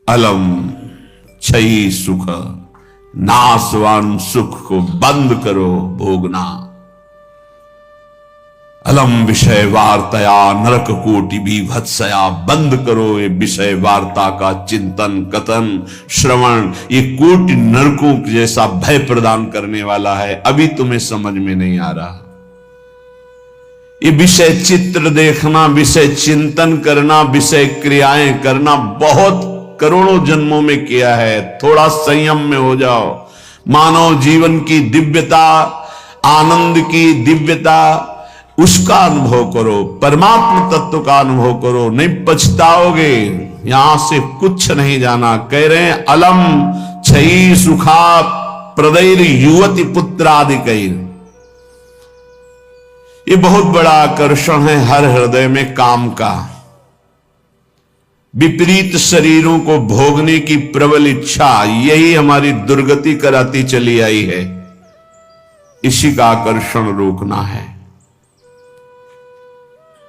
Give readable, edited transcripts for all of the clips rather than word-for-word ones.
अलम क्षयी सुख, नाशवान सुख को बंद करो भोगना। अलम विषय वार्तया नरक कोटि बीभत्सया, बंद करो ये विषय वार्ता का चिंतन कथन श्रवण, ये कोटि नरकों जैसा भय प्रदान करने वाला है। अभी तुम्हें समझ में नहीं आ रहा। ये विषय चित्र देखना, विषय चिंतन करना, विषय क्रियाएं करना बहुत करोड़ों जन्मों में किया है। थोड़ा संयम में हो जाओ। मानव जीवन की दिव्यता, आनंद की दिव्यता, उसका अनुभव करो, परमात्म तत्व का अनुभव करो, नहीं पछताओगे। यहां से कुछ नहीं जाना। कह रहे हैं अलम क्षयी सुखा प्रदैर युवती पुत्रादिकैर। ये बहुत बड़ा आकर्षण है हर हृदय में काम का। विपरीत शरीरों को भोगने की प्रबल इच्छा, यही हमारी दुर्गति कराती चली आई है। इसी का आकर्षण रोकना है।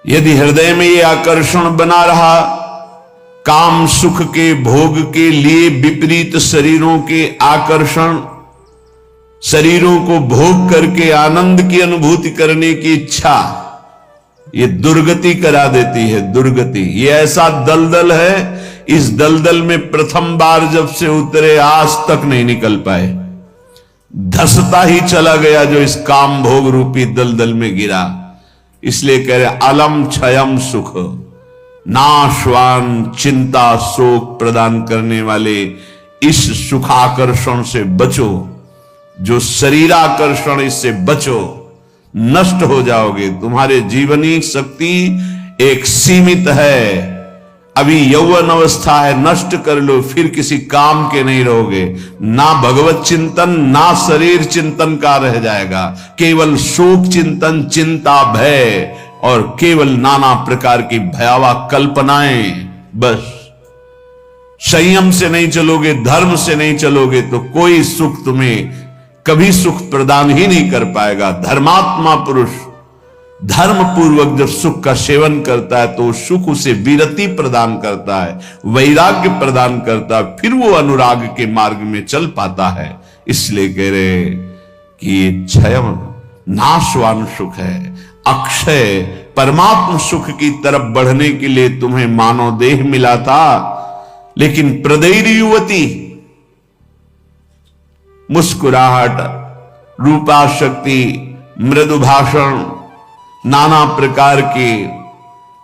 यदि हृदय में यह आकर्षण बना रहा, काम सुख के भोग के लिए विपरीत शरीरों के आकर्षण, शरीरों को भोग करके आनंद की अनुभूति करने की इच्छा, ये दुर्गति करा देती है। दुर्गति ये ऐसा दलदल है, इस दलदल में प्रथम बार जब से उतरे आज तक नहीं निकल पाए। धसता ही चला गया जो इस काम भोग रूपी दलदल में गिरा। इसलिए कह रहे अलम क्षयम सुख, नाशवान चिंता शोक प्रदान करने वाले इस सुखाकर्षण से बचो। जो शरीराकर्षण, इससे बचो, नष्ट हो जाओगे। तुम्हारे जीवनी शक्ति एक सीमित है। अभी यौवन अवस्था है, नष्ट कर लो, फिर किसी काम के नहीं रहोगे। ना भगवत चिंतन, ना शरीर चिंतन का रह जाएगा। केवल शोक चिंतन, चिंता, भय और केवल नाना प्रकार की भयावह कल्पनाएं। बस संयम से नहीं चलोगे, धर्म से नहीं चलोगे तो कोई सुख तुम्हें कभी सुख प्रदान ही नहीं कर पाएगा। धर्मात्मा पुरुष धर्म पूर्वक जब सुख का सेवन करता है तो सुख उसे विरति प्रदान करता है, वैराग्य प्रदान करता है, फिर वो अनुराग के मार्ग में चल पाता है। इसलिए कह रहे कि ये क्षयम नाशवान सुख है, अक्षय परमात्म सुख की तरफ बढ़ने के लिए तुम्हें मानव देह मिला था। लेकिन प्रदैर युवती, मुस्कुराहट, रूपा शक्ति, मृदु भाषण, नाना प्रकार की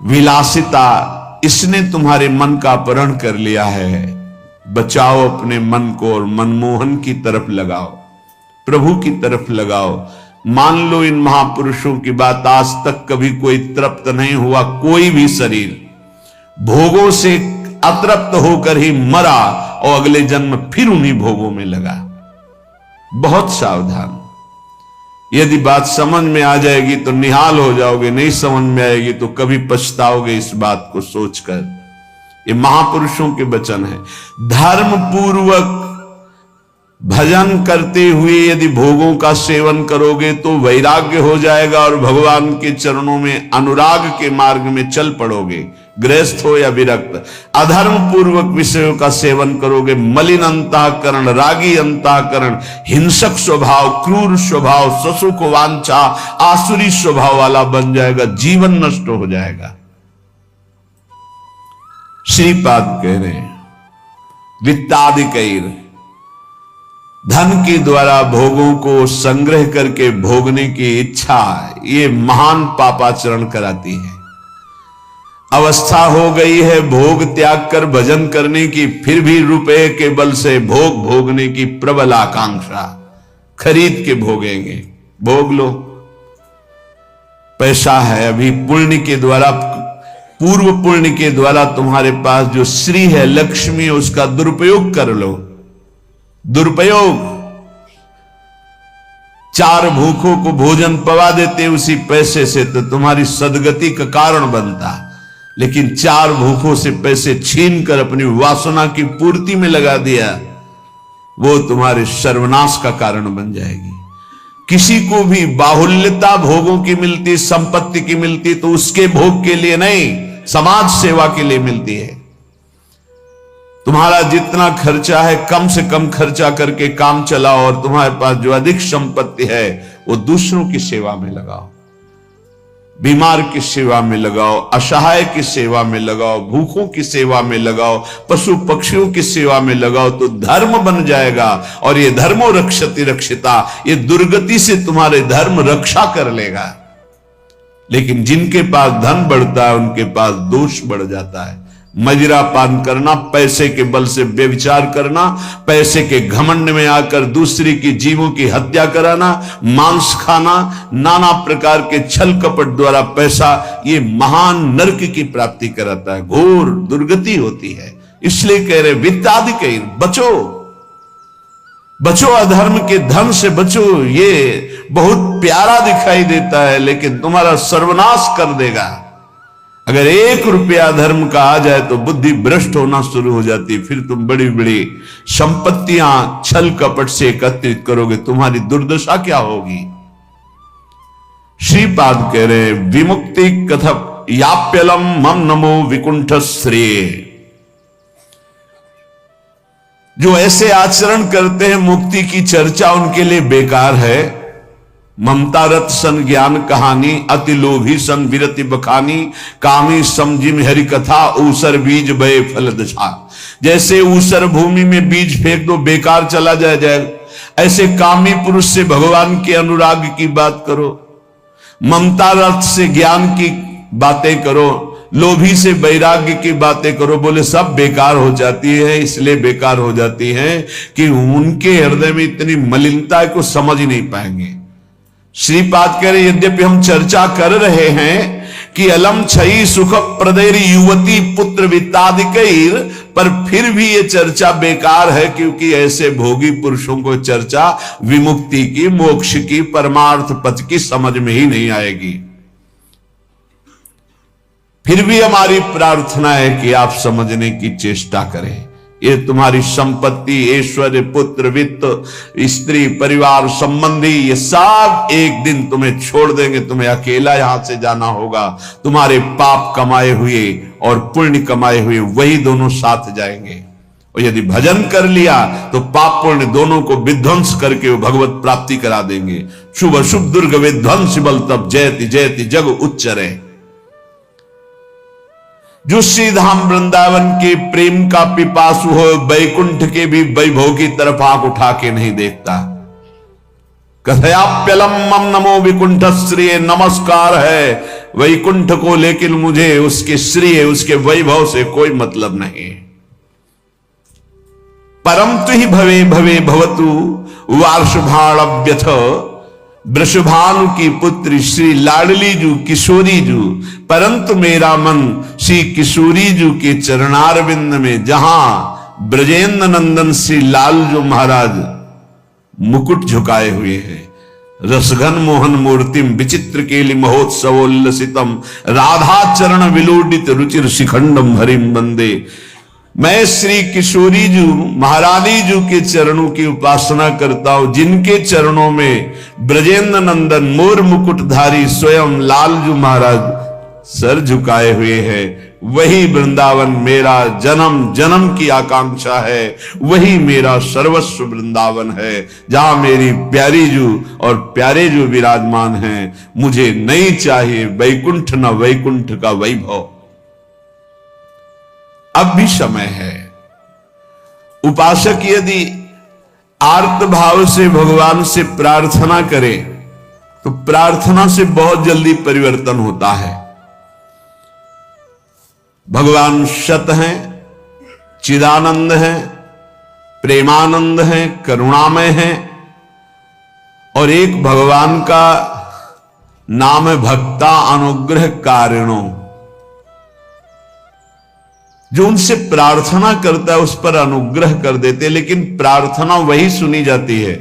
विलासिता, इसने तुम्हारे मन का अपहरण कर लिया है। बचाओ अपने मन को और मनमोहन की तरफ लगाओ, प्रभु की तरफ लगाओ। मान लो इन महापुरुषों की बात, आज तक कभी कोई तृप्त नहीं हुआ। कोई भी शरीर भोगों से अतृप्त होकर ही मरा और अगले जन्म फिर उन्हीं भोगों में लगा। बहुत सावधान। यदि बात समझ में आ जाएगी तो निहाल हो जाओगे, नहीं समझ में आएगी तो कभी पछताओगे इस बात को सोचकर। ये महापुरुषों के वचन है। धर्म पूर्वक भजन करते हुए यदि भोगों का सेवन करोगे तो वैराग्य हो जाएगा और भगवान के चरणों में अनुराग के मार्ग में चल पड़ोगे, गृहस्थ हो या विरक्त। अधर्म पूर्वक विषयों का सेवन करोगे, मलिन अंतःकरण, रागी अंतःकरण, हिंसक स्वभाव, क्रूर स्वभाव, ससुख वांछा, आसुरी स्वभाव वाला बन जाएगा, जीवन नष्ट हो जाएगा। श्रीपाद कह रहे हैं वित्तादिकैर, धन के द्वारा भोगों को संग्रह करके भोगने की इच्छा, ये महान पापाचरण कराती है। अवस्था हो गई है भोग त्याग कर भजन करने की, फिर भी रुपए के बल से भोग भोगने की प्रबल आकांक्षा, खरीद के भोगेंगे। भोग लो, पैसा है अभी, पुण्य के द्वारा, पूर्व पुण्य के द्वारा तुम्हारे पास जो श्री है, लक्ष्मी है, उसका दुरुपयोग कर लो। दुरुपयोग, चार भूखों को भोजन पवा देते उसी पैसे से तो तुम्हारी सदगति का कारण बनता। लेकिन चार भूखों से पैसे छीन कर अपनी वासना की पूर्ति में लगा दिया, वो तुम्हारे सर्वनाश का कारण बन जाएगी। किसी को भी बाहुल्यता भोगों की मिलती, संपत्ति की मिलती तो उसके भोग के लिए नहीं, समाज सेवा के लिए मिलती है। तुम्हारा जितना खर्चा है कम से कम खर्चा करके काम चलाओ, और तुम्हारे पास जो अधिक संपत्ति है वो दूसरों की सेवा में लगाओ, बीमार की सेवा में लगाओ, असहाय की सेवा में लगाओ, भूखों की सेवा में लगाओ, पशु पक्षियों की सेवा में लगाओ, तो धर्म बन जाएगा। और ये धर्मो रक्षति रक्षिता, ये दुर्गति से तुम्हारे धर्म रक्षा कर लेगा। लेकिन जिनके पास धन बढ़ता है उनके पास दोष बढ़ जाता है। मदिरा पान करना, पैसे के बल से व्यभिचार करना, पैसे के घमंड में आकर दूसरी की जीवों की हत्या कराना, मांस खाना, नाना प्रकार के छल कपट द्वारा पैसा, ये महान नरक की प्राप्ति कराता है, घोर दुर्गति होती है। इसलिए कह रहे वित्तादि बचो, बचो, अधर्म के धन से बचो। ये बहुत प्यारा दिखाई देता है लेकिन तुम्हारा सर्वनाश कर देगा। अगर 1 रुपया धर्म का आ जाए तो बुद्धि भ्रष्ट होना शुरू हो जाती, फिर तुम बड़ी बड़ी संपत्तियां छल कपट से एकत्रित करोगे, तुम्हारी दुर्दशा क्या होगी। श्रीपाद कह रहे विमुक्ति कथप याप्यलम मम नमो विकुंठ श्रेय। जो ऐसे आचरण करते हैं मुक्ति की चर्चा उनके लिए बेकार है। ममता रत सन ज्ञान कहानी, अति लोभी सन विरति बखानी, कामी समझिम हरि कथा, ऊसर बीज बये फल दशा। जैसे ऊसर भूमि में बीज फेंक दो बेकार चला जाएगा, ऐसे कामी पुरुष से भगवान के अनुराग की बात करो, ममता रत से ज्ञान की बातें करो, लोभी से वैराग्य की बातें करो, बोले सब बेकार हो जाती है। इसलिए बेकार हो जाती है कि उनके हृदय में इतनी मलिनता है को समझ ही नहीं पाएंगे। श्रीपाद कह रहे यद्यपि हम चर्चा कर रहे हैं कि अलम छई सुख प्रदेरी युवती पुत्र वित्तादिकैर, पर फिर भी ये चर्चा बेकार है, क्योंकि ऐसे भोगी पुरुषों को चर्चा विमुक्ति की, मोक्ष की, परमार्थ पथ की समझ में ही नहीं आएगी। फिर भी हमारी प्रार्थना है कि आप समझने की चेष्टा करें। ये तुम्हारी संपत्ति, ऐश्वर्य, पुत्र, वित्त, स्त्री, परिवार, संबंधी, ये सब एक दिन तुम्हें छोड़ देंगे। तुम्हें अकेला यहां से जाना होगा। तुम्हारे पाप कमाए हुए और पुण्य कमाए हुए वही दोनों साथ जाएंगे। और यदि भजन कर लिया तो पाप पुण्य दोनों को विध्वंस करके वो भगवत प्राप्ति करा देंगे। शुभ अशुभ दुर्ग विध्वंस बल तब जयति जयति जग उच्चरे। जो श्रीधाम वृंदावन के प्रेम का पिपासु हो, वैकुंठ के भी वैभव की तरफ आंख उठा के नहीं देखता। कथयाप्यलम मम नमो विकुंठ श्रेय, नमस्कार है वैकुंठ को, लेकिन मुझे उसके श्रेय, उसके वैभव से कोई मतलब नहीं। परम तु ही भवे भवे भवतु वार्षभाण्यथ, वृषभानु की पुत्री श्री लाडली जू किशोरी जू, परंतु मेरा मन श्री किशोरी जू के चरणारविंद में, जहां ब्रजेंद्र नंदन श्री लाल जो महाराज मुकुट झुकाए हुए हैं, रसघन मोहन मूर्तिम विचित्र केलि महोत्सवोल्लसितम, राधा चरण विलोडित रुचिर शिखंडम हरिम वंदे। मैं श्री किशोरी जू महारानी जू के चरणों की उपासना करता हूं, जिनके चरणों में ब्रजेंद्र नंदन मोर मुकुटधारी स्वयं लाल जू महाराज सर झुकाए हुए हैं। वही वृंदावन मेरा जन्म जन्म की आकांक्षा है, वही मेरा सर्वस्व वृंदावन है, जहां मेरी प्यारी जू और प्यारे जू विराजमान हैं। मुझे नहीं चाहिए वैकुंठ न वैकुंठ का वैभव। अब भी समय है। उपासक यदि आर्त भाव से भगवान से प्रार्थना करे तो प्रार्थना से बहुत जल्दी परिवर्तन होता है। भगवान सत हैं, चिदानंद हैं, प्रेमानंद हैं, करुणामय हैं, और एक भगवान का नाम है भक्ता अनुग्रह कारिणो। जो उनसे प्रार्थना करता है उस पर अनुग्रह कर देते, लेकिन प्रार्थना वही सुनी जाती है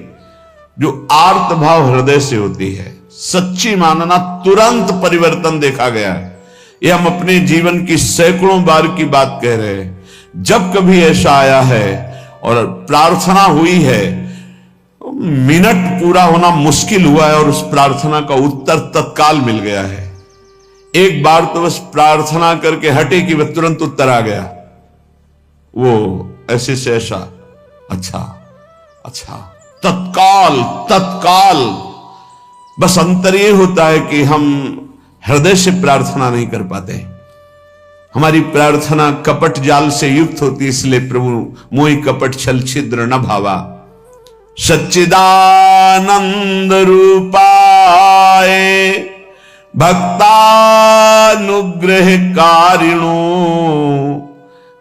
जो आर्त भाव हृदय से होती है। सच्ची मानना, तुरंत परिवर्तन देखा गया है। ये हम अपने जीवन की सैकड़ों बार की बात कह रहे हैं। जब कभी ऐसा आया है और प्रार्थना हुई है, मिनट पूरा होना मुश्किल हुआ है और उस प्रार्थना का उत्तर तत्काल मिल गया है। एक बार तो बस प्रार्थना करके हटे कि वह तुरंत उत्तर आ गया। वो ऐसे से ऐसा, अच्छा अच्छा, तत्काल तत्काल। बस अंतर ये होता है कि हम हृदय से प्रार्थना नहीं कर पाते, हमारी प्रार्थना कपट जाल से युक्त होती, इसलिए प्रभु मोहि कपट छल छिद्र न भावा। सच्चिदानंद रूपाय भक्तानुग्रहकारिणो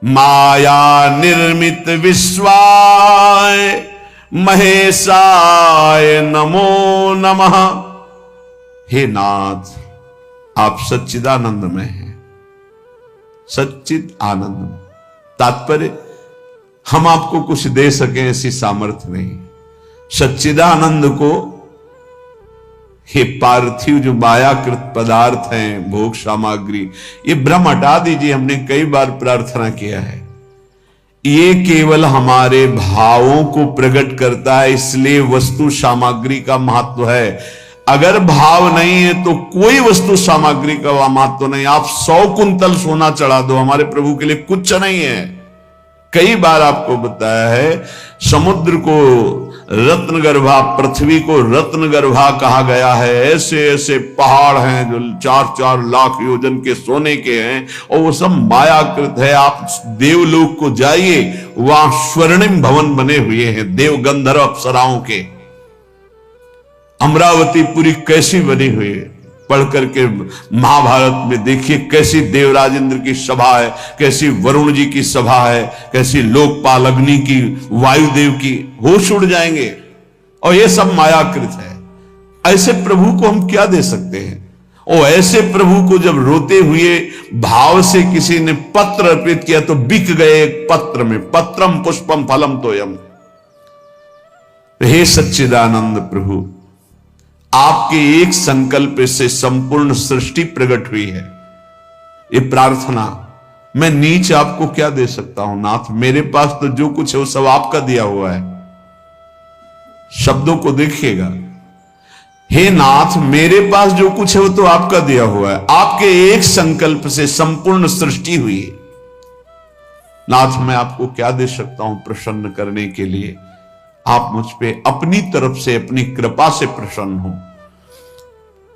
माया निर्मित विश्वाय महेशाय नमो नमः। हे नाथ, आप सच्चिदानंद में हैं, सच्चिद आनंद में। तात्पर्य, हम आपको कुछ दे सकें ऐसी सामर्थ्य नहीं। सच्चिदानंद को हे पार्थिव जो मायाकृत पदार्थ हैं, भोग सामग्री, ये भ्रम हटा दीजिए। हमने कई बार प्रार्थना किया है, ये केवल हमारे भावों को प्रकट करता है, इसलिए वस्तु सामग्री का महत्व है। अगर भाव नहीं है तो कोई वस्तु सामग्री का महत्व नहीं। आप 100 कुंतल सोना चढ़ा दो, हमारे प्रभु के लिए कुछ नहीं है। कई बार आपको बताया है, समुद्र को रत्नगर्भा, पृथ्वी को रत्नगर्भा कहा गया है। ऐसे ऐसे पहाड़ हैं जो 4-4 लाख योजन के सोने के हैं, और वो सब मायाकृत है। आप देवलोक को जाइए, वहां स्वर्णिम भवन बने हुए हैं देव गंधर्व अप्सराओं के। अमरावती पूरी कैसी बनी हुई है, पढ़ करके महाभारत में देखिए कैसी देवराजेंद्र की सभा है, कैसी वरुण जी की सभा है, कैसी लोकपाल अग्नि की, वायुदेव की, होश उड़ जाएंगे। और ये सब मायाकृत है। ऐसे प्रभु को हम क्या दे सकते हैं? और ऐसे प्रभु को जब रोते हुए भाव से किसी ने पत्र अर्पित किया तो बिक गए एक पत्र में। पत्रम पुष्पम फलम तोयम। हे सच्चिदानंद प्रभु, आपके एक संकल्प से संपूर्ण सृष्टि प्रकट हुई है। ये प्रार्थना, मैं नीच आपको क्या दे सकता हूं नाथ? मेरे पास तो जो कुछ है वो सब आपका दिया हुआ है। शब्दों को देखिएगा, हे नाथ, मेरे पास जो कुछ है वो तो आपका दिया हुआ है। आपके एक संकल्प से संपूर्ण सृष्टि हुई है। नाथ, मैं आपको क्या दे सकता हूं प्रसन्न करने के लिए? आप मुझ पे अपनी तरफ से, अपनी कृपा से प्रसन्न हो।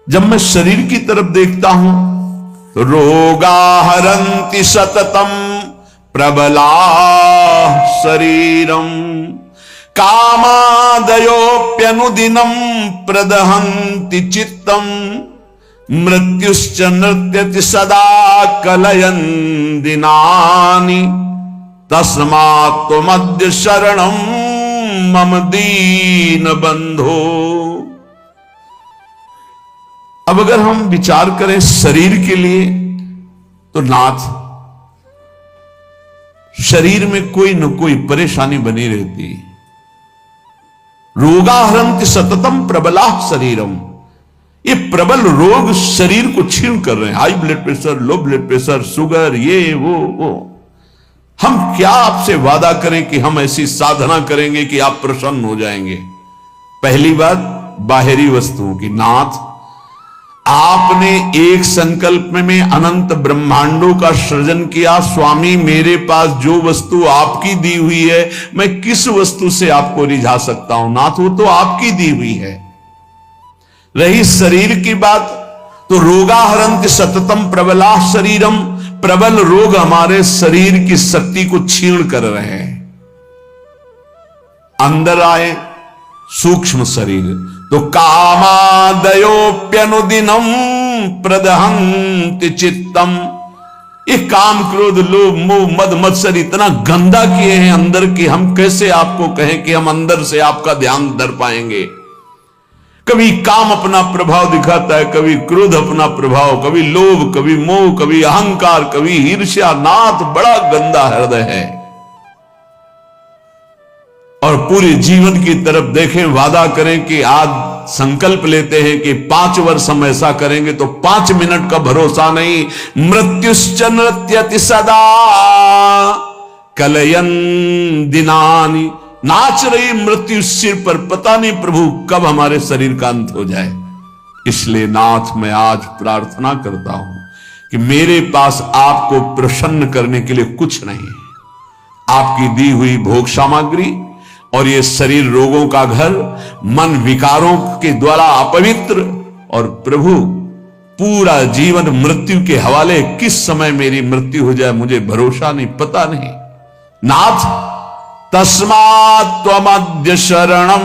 जब मैं शरीर की तरफ देखता हूं, रोगा हरन्ति सततम प्रबला शरीरम कामादयोप्यनुदिनम प्रदहन्ति चित्तम मृत्युश्च नृत्यति सदा कलयन् दिनानि तस्मात् त्वमद्य शरणं मम दीन बंधो। अब अगर हम विचार करें शरीर के लिए, तो नाथ, शरीर में कोई न कोई परेशानी बनी रहती। रोगाहरन्ति सततम प्रबला शरीरम। ये प्रबल रोग शरीर को छीन कर रहे हैं। High blood pressure, low blood pressure, sugar, ये वो। हम क्या आपसे वादा करें कि हम ऐसी साधना करेंगे कि आप प्रसन्न हो जाएंगे? पहली बात बाहरी वस्तुओं की। नाथ, आपने एक संकल्प में अनंत ब्रह्मांडों का सृजन किया। स्वामी, मेरे पास जो वस्तु आपकी दी हुई है, मैं किस वस्तु से आपको रिझा सकता हूं? नाथ, वो तो आपकी दी हुई है। रही शरीर की बात, तो रोगाहरन्ति सततम प्रबला शरीरम। प्रबल रोग हमारे शरीर की शक्ति को छीन कर रहे हैं। अंदर आए सूक्ष्म शरीर, तो कामादयोप्यनुदिनम प्रदहन्ति चित्तम। ये काम, क्रोध, लोभ, मोह, मद, मत्सर इतना गंदा किए हैं अंदर कि हम कैसे आपको कहें कि हम अंदर से आपका ध्यान धर पाएंगे? कभी काम अपना प्रभाव दिखाता है, कभी क्रोध अपना प्रभाव, कभी लोभ, कभी मोह, कभी अहंकार, कभी ईर्ष्या। नाथ, बड़ा गंदा हृदय है। और पूरे जीवन की तरफ देखें, वादा करें कि आज संकल्प लेते हैं कि 5 वर्ष हम ऐसा करेंगे, तो 5 मिनट का भरोसा नहीं। मृत्युश्च नृत्यति सदा कलयन् दिनानि। नाच रही मृत्यु सिर पर, पता नहीं प्रभु कब हमारे शरीर का अंत हो जाए। इसलिए नाथ, मैं आज प्रार्थना करता हूं कि मेरे पास आपको प्रसन्न करने के लिए कुछ नहीं है। आपकी दी हुई भोग सामग्री और ये शरीर रोगों का घर, मन विकारों के द्वारा अपवित्र, और प्रभु पूरा जीवन मृत्यु के हवाले, किस समय मेरी मृत्यु हो जाए मुझे भरोसा नहीं, पता नहीं। नाथ तस्मात् त्वमद्य शरणम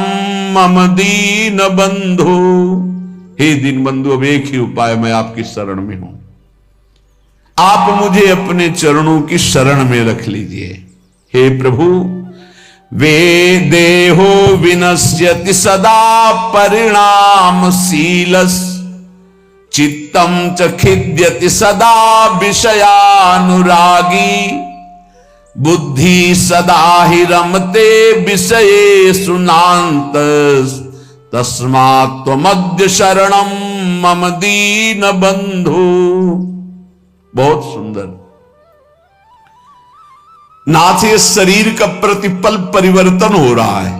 मम दीन बंधु, हे दीन बंधु अब एक ही उपाय, मैं आपकी शरण में हूं, आप मुझे अपने चरणों की शरण में रख लीजिए। हे प्रभु, वे देहो विनश्यति सदा परिणामशीलस्, चित्तम च खिद्यति सदा विषयानुरागी, बुद्धि सदा हि रमते विषयेषु नान्तस्, तस्मात् त्वमद्य शरणम मम दीन बंधु। बहुत सुंदर। नाथ, ये शरीर का प्रतिपल परिवर्तन हो रहा है।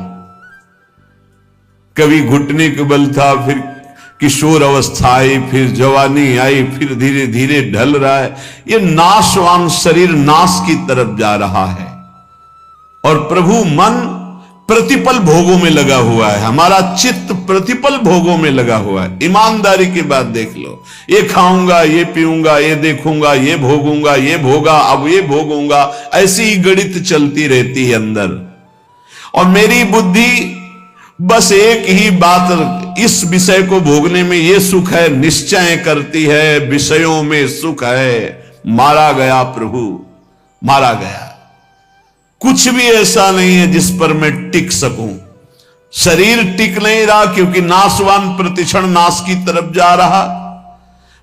कभी घुटने के बल था, फिर किशोर अवस्था आई, फिर जवानी आई, फिर धीरे धीरे ढल रहा है। ये नाशवान शरीर नाश की तरफ जा रहा है और प्रभु मन प्रतिपल भोगों में लगा हुआ है, हमारा चित्त प्रतिपल भोगों में लगा हुआ है। ईमानदारी की बात देख लो, ये खाऊंगा, ये पीऊंगा, ये देखूंगा, ये भोगूंगा, ये भोगा, अब ये भोगूंगा, ऐसी ही गणित चलती रहती है अंदर। और मेरी बुद्धि बस एक ही बात, इस विषय को भोगने में ये सुख है निश्चय करती है, विषयों में सुख है। मारा गया प्रभु, मारा गया। कुछ भी ऐसा नहीं है जिस पर मैं टिक सकूं। शरीर टिक नहीं रहा क्योंकि नाशवान प्रतिक्षण नाश की तरफ जा रहा,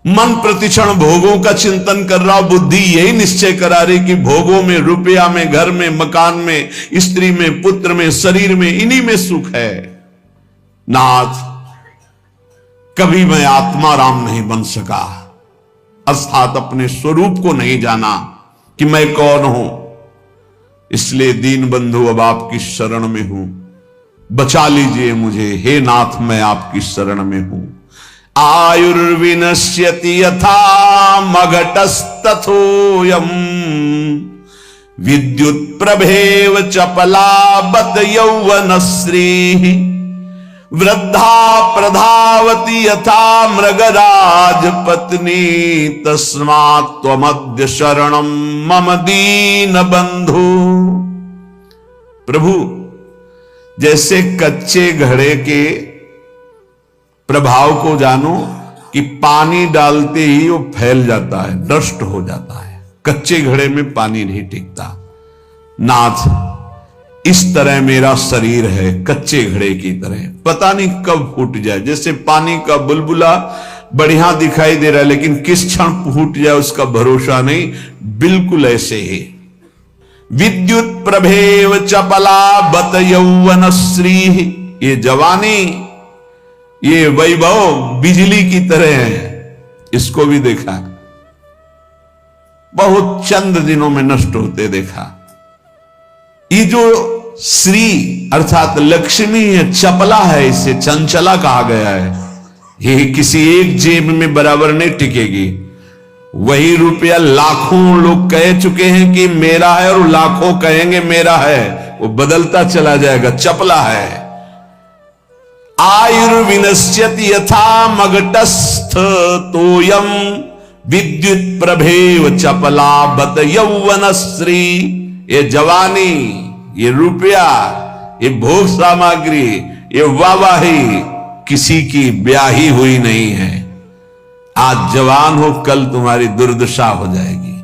मन प्रतिक्षण भोगों का चिंतन कर रहा, बुद्धि यही निश्चय करा रही कि भोगों में, रुपया में, घर में, मकान में, स्त्री में, पुत्र में, शरीर में, इन्हीं में सुख है। नाथ, कभी मैं आत्मा राम नहीं बन सका, अर्थात अपने स्वरूप को नहीं जाना कि मैं कौन हूं। इसलिए दीन बंधु अब आपकी शरण में हूं, बचा लीजिए मुझे। हे नाथ, मैं आपकी शरण में हूं। आयुर्विनश्यति यथा मघटस्तथोयम्, विद्युत प्रभेव चपला बत यौवनश्रीः, वृद्धा प्रधावति यथा मृगराज पत्नी, तस्मात् त्वमद्य शरणम मम दीन बंधु। प्रभु, जैसे कच्चे घड़े के प्रभाव को जानो कि पानी डालते ही वो फैल जाता है, डस्ट हो जाता है, कच्चे घड़े में पानी नहीं टिकता। नाथ, इस तरह मेरा शरीर है, कच्चे घड़े की तरह, पता नहीं कब फूट जाए। जैसे पानी का बुलबुला बढ़िया दिखाई दे रहा है लेकिन किस क्षण फूट जाए उसका भरोसा नहीं, बिल्कुल ऐसे ही। विद्युत प्रभेव चपला बत यौवनश्री, ये जवानी, ये वैभव बिजली की तरह है। इसको भी देखा, बहुत चंद दिनों में नष्ट होते देखा। ये जो श्री अर्थात लक्ष्मी है, चपला है, इसे चंचला कहा गया है। ये किसी एक जेब में बराबर नहीं टिकेगी। वही रुपया लाखों लोग कह चुके हैं कि मेरा है और लाखों कहेंगे मेरा है, वो बदलता चला जाएगा, चपला है। आयुर्विनश्यति यथा मघटस्थ तोयम, विद्युत प्रभेव चपला बत यौवनश्री। ये जवानी, ये रुपया, ये भोग सामग्री, ये वाहवाही किसी की ब्याही हुई नहीं है। आज जवान हो, कल तुम्हारी दुर्दशा हो जाएगी।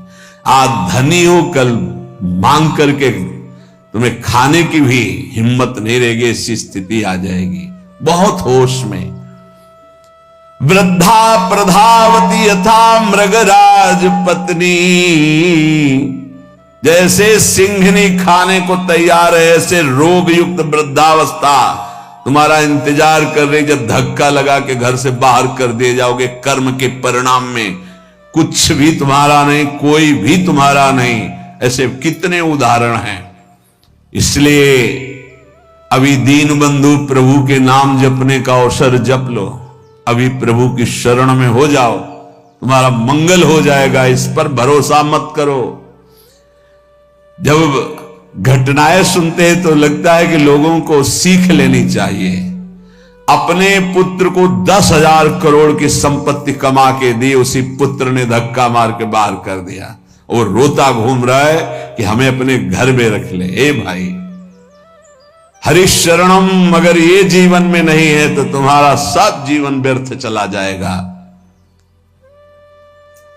आज धनी हो, कल मांग करके तुम्हें खाने की भी हिम्मत नहीं रहेगी, ऐसी स्थिति आ जाएगी। बहुत होश में। वृद्धा प्रधावती यथा मृगराज पत्नी, जैसे सिंघनी खाने को तैयार है, ऐसे रोग युक्त वृद्धावस्था तुम्हारा इंतजार कर रही। जब धक्का लगा के घर से बाहर कर दिए जाओगे, कर्म के परिणाम में कुछ भी तुम्हारा नहीं, कोई भी तुम्हारा नहीं। ऐसे कितने उदाहरण हैं। इसलिए अभी दीन बंधु प्रभु के नाम जपने का अवसर जप लो, अभी प्रभु की शरण में हो जाओ, तुम्हारा मंगल हो जाएगा। इस पर भरोसा मत करो। जब घटनाएं सुनते हैं तो लगता है कि लोगों को सीख लेनी चाहिए। अपने पुत्र को 10,000 करोड़ की संपत्ति कमा के दी, उसी पुत्र ने धक्का मार के बाहर कर दिया और रोता घूम रहा है कि हमें अपने घर में रख ले। ए भाई, हरिशरणम अगर ये जीवन में नहीं है तो तुम्हारा सब जीवन व्यर्थ चला जाएगा।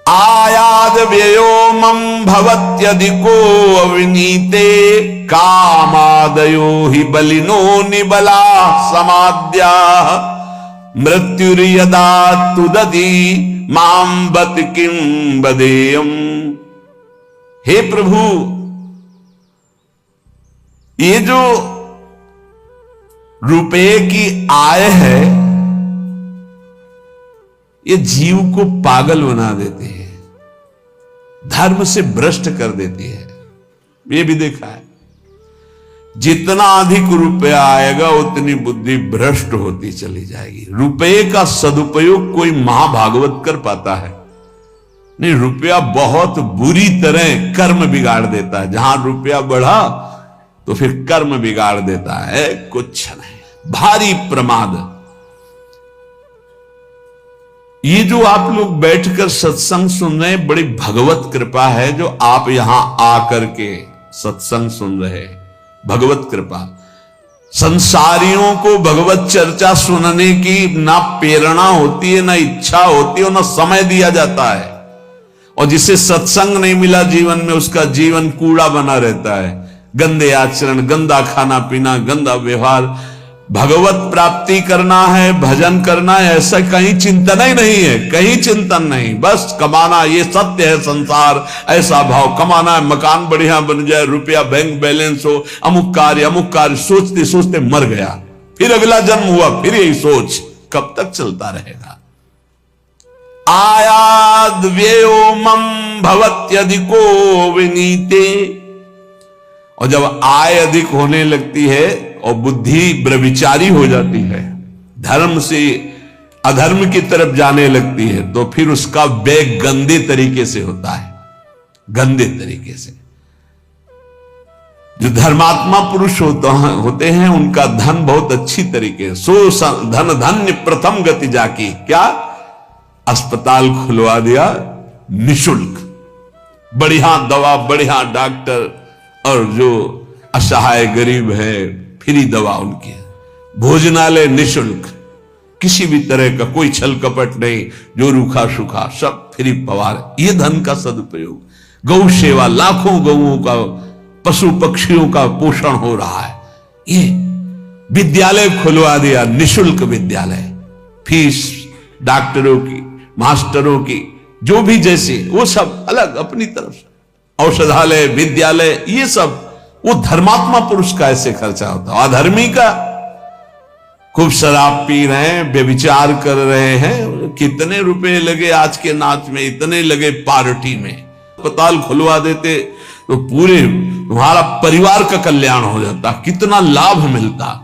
आयाद व्ययोमं भवत्यधिको अविनीते कामादयो हि बलिनो निबला समाद्या मृत्युर्यदा तुदति मां बत किं बदेयम्। हे प्रभु, ये जो रुपये की आय है ये जीव को पागल बना देती है, धर्म से भ्रष्ट कर देती है। ये भी देखा है, जितना अधिक रुपया आएगा उतनी बुद्धि भ्रष्ट होती चली जाएगी। रुपये का सदुपयोग कोई महाभागवत कर पाता है नहीं, रुपया बहुत बुरी तरह कर्म बिगाड़ देता है। जहां रुपया बढ़ा तो फिर कर्म बिगाड़ देता है, कुछ नहीं, भारी प्रमाद। ये जो आप लोग बैठकर सत्संग सुन रहे हैं, बड़ी भगवत कृपा है जो आप यहां आकर के सत्संग सुन रहे हैं, भगवत कृपा। संसारियों को भगवत चर्चा सुनने की ना प्रेरणा होती है, ना इच्छा होती है, ना समय दिया जाता है। और जिसे सत्संग नहीं मिला जीवन में, उसका जीवन कूड़ा बना रहता है। गंदे आचरण, गंदा खाना पीना, गंदा व्यवहार। भगवत प्राप्ति करना है, भजन करना है, ऐसा कहीं चिंतन ही नहीं है, कहीं चिंतन नहीं। बस कमाना, ये सत्य है संसार, ऐसा भाव, कमाना है, मकान बढ़िया बन जाए, रुपया बैंक बैलेंस हो, अमुक कार्य सोचते सोचते मर गया, फिर अगला जन्म हुआ, फिर यही सोच, कब तक चलता रहेगा। आयाद व्ययोमं भवत्यधिको विनीते। और जब आय अधिक होने लगती है और बुद्धि व्यभिचारी हो जाती है, धर्म से अधर्म की तरफ जाने लगती है, तो फिर उसका व्यय गंदे तरीके से होता है, गंदे तरीके से। जो धर्मात्मा पुरुष होते हैं उनका धन बहुत अच्छी तरीके से, सो धन धन्य प्रथम गति जाकी। क्या? अस्पताल खुलवा दिया निशुल्क, बढ़िया दवा, बढ़िया डॉक्टर, और जो असहाय गरीब है फ्री दवा उनकी, भोजनालय निशुल्क, किसी भी तरह का कोई छल कपट नहीं, जो रूखा सूखा सब फ्री पवार। ये धन का सदुपयोग। गौ सेवा, लाखों गौओं का, पशु पक्षियों का पोषण हो रहा है। ये विद्यालय खुलवा दिया, निशुल्क विद्यालय, फीस डॉक्टरों की, मास्टरों की, जो भी जैसे, वो सब अलग अपनी तरफ से। औषधालय, विद्यालय, ये सब वो धर्मात्मा पुरुष का ऐसे खर्चा होता है। अधर्मी का खूब शराब पी रहे हैं, व्यभिचार कर रहे हैं, कितने रुपए लगे आज के नाच में, इतने लगे पार्टी में। अस्पताल खुलवा देते तो पूरे तुम्हारा परिवार का कल्याण हो जाता, कितना लाभ मिलता।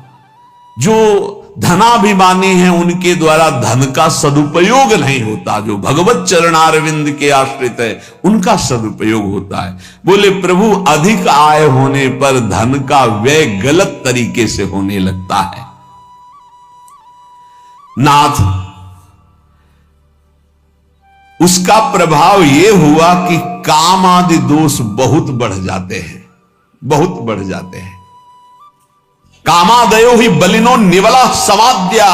जो धनाभिमानी हैं उनके द्वारा धन का सदुपयोग नहीं होता, जो भगवत चरणारविंद के आश्रित है उनका सदुपयोग होता है। बोले प्रभु, अधिक आय होने पर धन का व्यय गलत तरीके से होने लगता है। नाथ, उसका प्रभाव यह हुआ कि काम आदि दोष बहुत बढ़ जाते हैं, बहुत बढ़ जाते हैं। कामादयो ही बलिनो निवला समाद्या,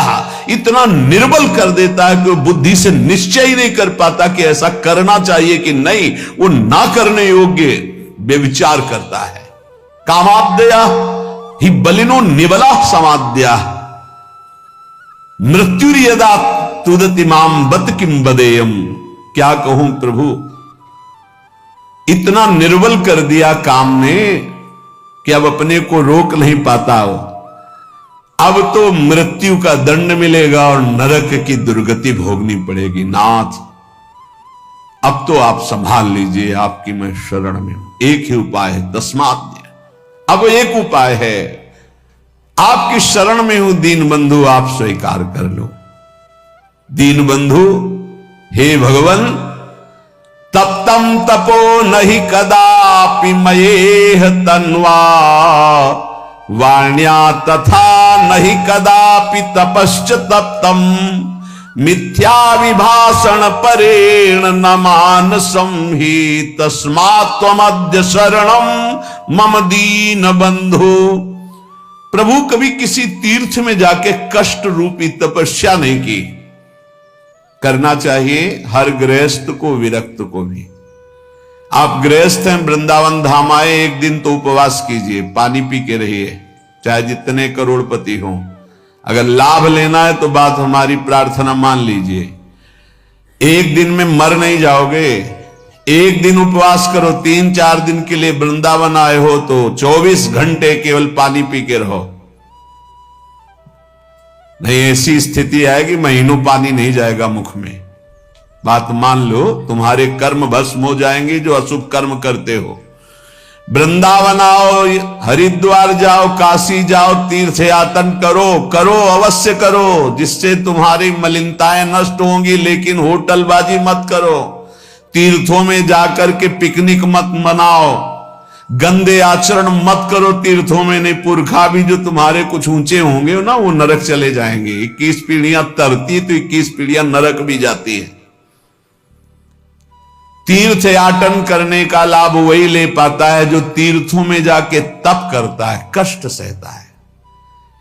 इतना निर्बल कर देता है कि वो बुद्धि से निश्चय ही नहीं कर पाता कि ऐसा करना चाहिए कि नहीं, वो ना करने योग्य व्यभिचार करता है। कामाद्या ही बलिनो निवला समाद्या मृत्युर्यदा तुदति माम बत किम बदेयम। क्या कहूं प्रभु, इतना निर्बल कर दिया काम ने कि अब अपने को रोक नहीं पाता हो। अब तो मृत्यु का दंड मिलेगा और नरक की दुर्गति भोगनी पड़ेगी। नाथ, अब तो आप संभाल लीजिए, आपकी मैं शरण में हूं। एक ही उपाय है, तस्मात्। अब एक उपाय है, आपकी शरण में हूं दीन बंधु, आप स्वीकार कर लो। दीन बंधु, हे भगवान, तप्तं तपो नहि कदापि मयेह तन्वा वाण्या तथा नहि कदापि तपश्च तप्तम् मिथ्या विभाषण परेण न मानसं हि तस्मात् त्वमद्य शरणं मम दीन बंधु। प्रभु कभी किसी तीर्थ में जाके कष्ट रूपी तपस्या नहीं की। करना चाहिए हर गृहस्थ को, विरक्त को भी। आप गृहस्थ हैं, वृंदावन धाम आए, एक दिन तो उपवास कीजिए, पानी पी के रहिए, चाहे जितने करोड़पति हों। अगर लाभ लेना है तो बात हमारी प्रार्थना मान लीजिए। एक दिन में मर नहीं जाओगे। एक दिन उपवास करो, 3-4 दिन के लिए वृंदावन आए हो तो 24 घंटे केवल पानी पी के रहो। नहीं ऐसी स्थिति आएगी महीनों पानी नहीं जाएगा मुख में। बात मान लो, तुम्हारे कर्म भस्म हो जाएंगे जो अशुभ कर्म करते हो। वृंदावन आओ, हरिद्वार जाओ, काशी जाओ, तीर्थ यातन करो, करो अवश्य करो, जिससे तुम्हारी मलिनताएं नष्ट होंगी। लेकिन होटलबाजी मत करो, तीर्थों में जाकर के पिकनिक मत मनाओ, गंदे आचरण मत करो तीर्थों में। नहीं, पुरखा भी जो तुम्हारे कुछ ऊंचे होंगे ना, वो नरक चले जाएंगे। 21 पीढ़ियां तरती तो 21 पीढ़ियां नरक भी जाती है। तीर्थ याटन करने का लाभ वही ले पाता है जो तीर्थों में जाके तप करता है, कष्ट सहता है।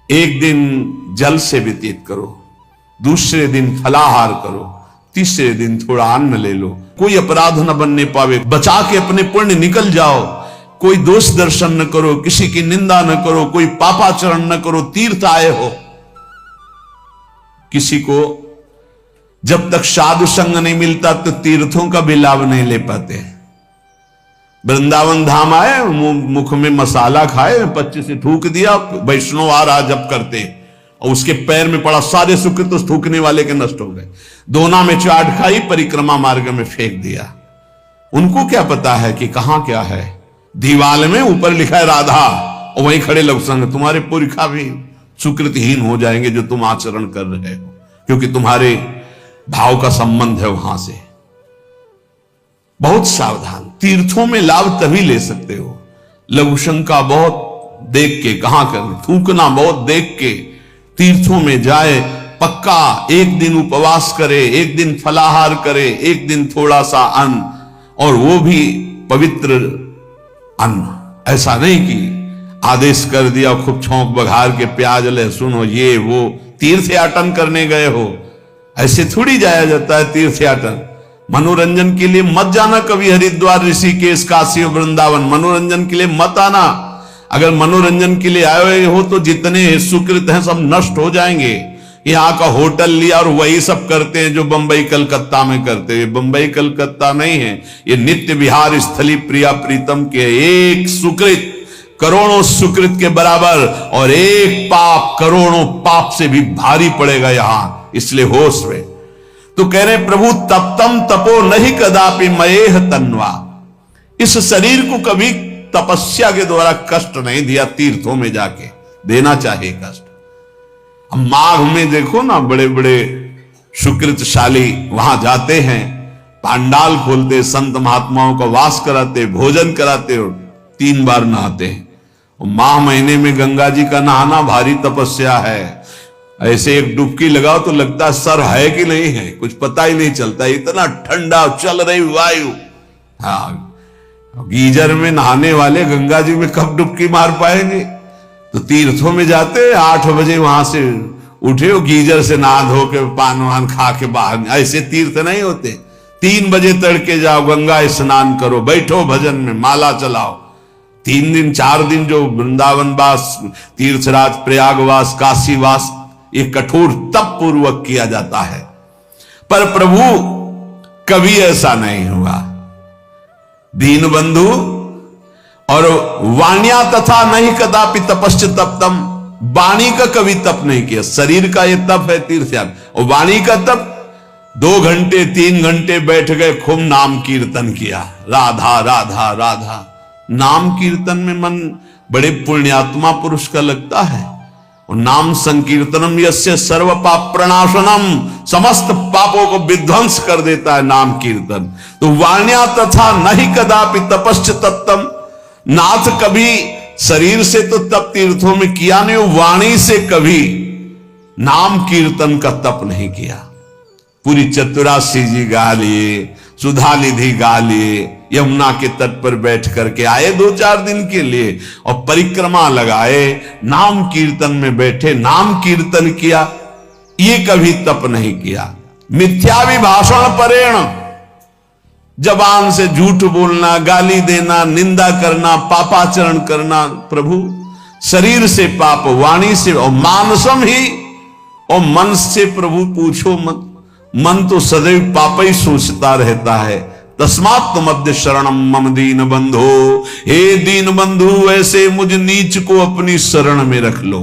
एक दिन जल से व्यतीत करो, दूसरे दिन फलाहार करो, तीसरे दिन थोड़ा अन्न ले लो। कोई अपराध न बनने पावे, बचा के अपने पुण्य निकल जाओ। कोई दोष दर्शन न करो, किसी की निंदा न करो, कोई पापाचरण न करो। तीर्थ आए हो, किसी को जब तक साधु संग नहीं मिलता तो तीर्थों का भी लाभ नहीं ले पाते। वृंदावन धाम आए, मुख में मसाला खाए, 25 से थूक दिया, वैष्णव आ रहा जब करते, और उसके पैर में पड़ा, सारे सुकृत उस थूकने वाले के नष्ट हो गए। दोना में चाट खाई, परिक्रमा मार्ग में फेंक दिया। उनको क्या पता है कि कहां क्या है। दीवाल में ऊपर लिखा है राधा, और वहीं खड़े लोग संग, तुम्हारे पुरखा भी सुकृतहीन हो जाएंगे जो तुम आचरण कर रहे हो, क्योंकि तुम्हारे भाव का संबंध है वहां से। बहुत सावधान। तीर्थों में लाभ तभी ले सकते हो, लघु शंका बहुत देख के, कहां करना, थूकना बहुत देख के तीर्थों में जाए। पक्का एक दिन उपवास करे, एक दिन फलाहार करे, एक दिन थोड़ा सा अन्न, और वो भी पवित्र अन्न। ऐसा नहीं कि आदेश कर दिया खूब छौंक बघार के प्याज लहसुन हो, ये वो। तीर्थ याटन करने गए हो, ऐसे थोड़ी जाया जाता है तीर्थ याटन। मनोरंजन के लिए मत जाना कभी हरिद्वार, ऋषिकेश, काशी और वृंदावन। मनोरंजन के लिए मत आना। अगर मनोरंजन के लिए आए हो तो जितने सुकृत हैं सब नष्ट हो जाएंगे। यहाँ का होटल लिया और वही सब करते हैं जो बंबई कलकत्ता में करते हैं। बंबई कलकत्ता नहीं है, ये नित्य विहार स्थली प्रिया प्रीतम के। एक सुकृत करोड़ों सुकृत के बराबर, और एक पाप करोड़ों पाप से भी भारी पड़ेगा यहां। इसलिए होश में तो कह रहे प्रभु, तप्तम तपो नहीं कदापि मयेह तन्वा। इस शरीर को कभी तपस्या के द्वारा कष्ट नहीं दिया, तीर्थों में जाके देना चाहिए कष्ट। अब माघ में देखो ना, बड़े बड़े सुकृतशाली वहां जाते हैं, पांडाल खोलते, संत महात्माओं का वास कराते, भोजन कराते और 3 बार नहाते हैं। और माह महीने में गंगा जी का नहाना भारी तपस्या है। ऐसे एक डुबकी लगाओ तो लगता है सर है कि नहीं है, कुछ पता ही नहीं चलता, इतना ठंडा चल रही वायु। हाँ, गीजर में नहाने वाले गंगा जी में कब डुबकी मार पाएंगे। तो तीर्थों में जाते 8 बजे वहां से उठे हो, गीजर से नहा धो के पान वान खा के बाहर। ऐसे तीर्थ नहीं होते। 3 बजे तड़के जाओ, गंगा स्नान करो, बैठो भजन में, माला चलाओ। 3 दिन 4 दिन जो वृंदावन वास, तीर्थराज, प्रयागवास, काशीवास, ये कठोर तप पूर्वक किया जाता है। पर प्रभु कभी ऐसा नहीं हुआ। दीन बंधु, और वाण्या तथा नहीं कदापि तपश्च तप्तम। वाणी का कभी तप नहीं किया। शरीर का ये तप है तीर्थ याग, और वाणी का तप 2 घंटे 3 घंटे बैठ गए, खूब नाम कीर्तन किया, राधा राधा राधा। नाम कीर्तन में मन बड़े पुण्यात्मा पुरुष का लगता है। और नाम संकीर्तनम यस्य सर्व पाप प्रणाशनम, समस्त पापों को विध्वंस कर देता है नाम कीर्तन। तो वाण्या तथा नहीं कदापि तपश्च तत्तम, नाथ कभी शरीर से तो तप तीर्थों में किया नहीं, वाणी से कभी नाम कीर्तन का तप नहीं किया। पूरी चतुरासी जी गा लिए, सुधा निधि गा लिए, यमुना के तट पर बैठ करके आए 2-4 दिन के लिए और परिक्रमा लगाए, नाम कीर्तन में बैठे, नाम कीर्तन किया, ये कभी तप नहीं किया। मिथ्या विभाषण परेण, जबान से झूठ बोलना, गाली देना, निंदा करना, पापाचरण करना, प्रभु शरीर से पाप, वाणी से, और मानसम ही, और मन से प्रभु पूछो मत, मन तो सदैव पाप ही सोचता रहता है। तस्मात् तुमद्य शरणम मम दीन बंधो, हे दीन बंधु ऐसे मुझ नीच को अपनी शरण में रख लो।